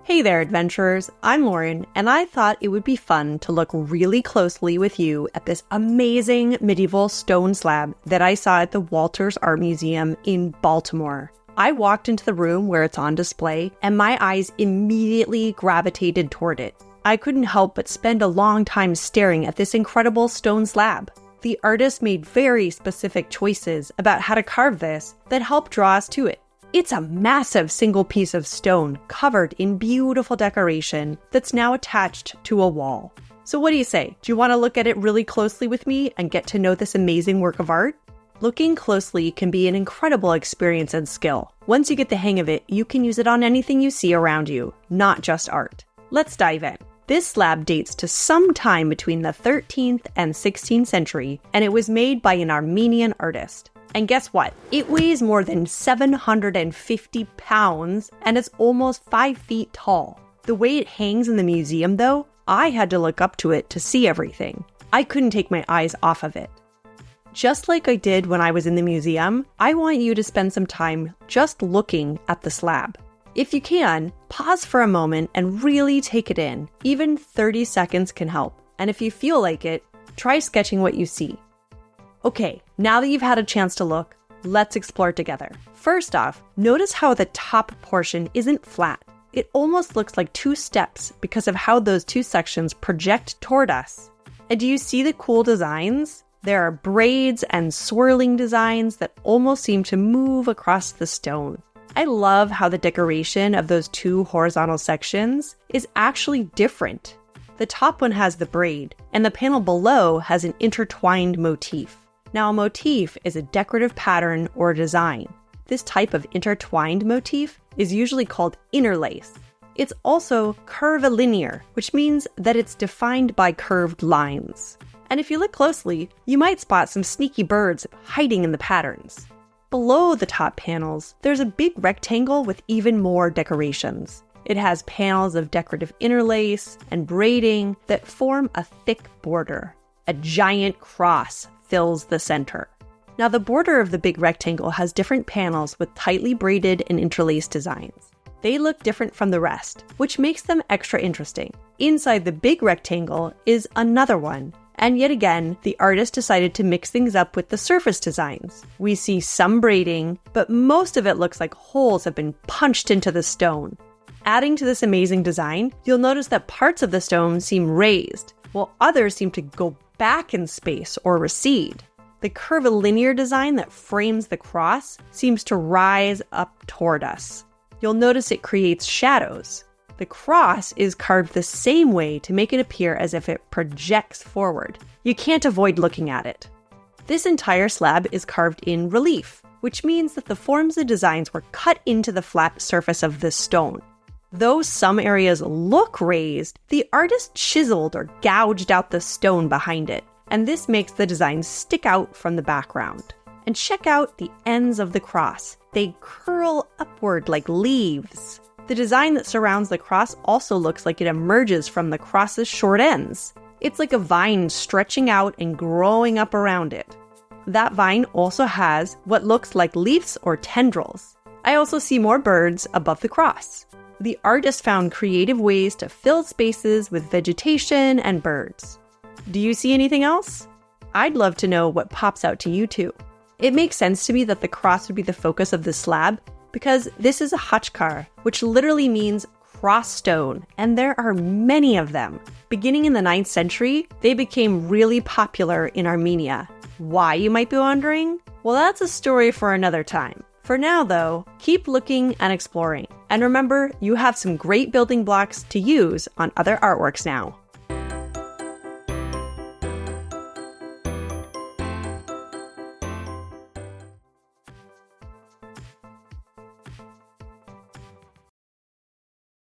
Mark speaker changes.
Speaker 1: Hey there, adventurers. I'm Lauren, and I thought it would be fun to look really closely with you at this amazing medieval stone slab that I saw at the Walters Art Museum in Baltimore. I walked into the room where it's on display, and my eyes immediately gravitated toward it. I couldn't help but spend a long time staring at this incredible stone slab. The artist made very specific choices about how to carve this that helped draw us to it. It's a massive single piece of stone covered in beautiful decoration that's now attached to a wall. So what do you say? Do you want to look at it really closely with me and get to know this amazing work of art? Looking closely can be an incredible experience and skill. Once you get the hang of it, you can use it on anything you see around you, not just art. Let's dive in. This slab dates to some time between the 13th and 16th century, and it was made by an Armenian artist. And guess what? It weighs more than 750 pounds and it's almost 5 feet tall. The way it hangs in the museum, though, I had to look up to it to see everything. I couldn't take my eyes off of it. Just like I did when I was in the museum, I want you to spend some time just looking at the slab. If you can, pause for a moment and really take it in. Even 30 seconds can help. And if you feel like it, try sketching what you see. Okay, now that you've had a chance to look, let's explore together. First off, notice how the top portion isn't flat. It almost looks like two steps because of how those two sections project toward us. And do you see the cool designs? There are braids and swirling designs that almost seem to move across the stone. I love how the decoration of those two horizontal sections is actually different. The top one has the braid, and the panel below has an intertwined motif. Now, a motif is a decorative pattern or design. This type of intertwined motif is usually called interlace. It's also curvilinear, which means that it's defined by curved lines. And if you look closely, you might spot some sneaky birds hiding in the patterns. Below the top panels, there's a big rectangle with even more decorations. It has panels of decorative interlace and braiding that form a thick border. A giant cross fills the center. Now, the border of the big rectangle has different panels with tightly braided and interlaced designs. They look different from the rest, which makes them extra interesting. Inside the big rectangle is another one, and yet again, the artist decided to mix things up with the surface designs. We see some braiding, but most of it looks like holes have been punched into the stone. Adding to this amazing design, you'll notice that parts of the stone seem raised, while others seem to go back in space or recede. The curvilinear design that frames the cross seems to rise up toward us. You'll notice it creates shadows. The cross is carved the same way to make it appear as if it projects forward. You can't avoid looking at it. This entire slab is carved in relief, which means that the forms and designs were cut into the flat surface of the stone. Though some areas look raised, the artist chiseled or gouged out the stone behind it, and this makes the design stick out from the background. And check out the ends of the cross. They curl upward like leaves. The design that surrounds the cross also looks like it emerges from the cross's short ends. It's like a vine stretching out and growing up around it. That vine also has what looks like leaves or tendrils. I also see more birds above the cross. The artist found creative ways to fill spaces with vegetation and birds. Do you see anything else? I'd love to know what pops out to you too. It makes sense to me that the cross would be the focus of this slab because this is a Khachkar, which literally means cross stone, and there are many of them. Beginning in the 9th century, they became really popular in Armenia. Why, you might be wondering? Well, that's a story for another time. For now, though, keep looking and exploring. And remember, you have some great building blocks to use on other artworks now.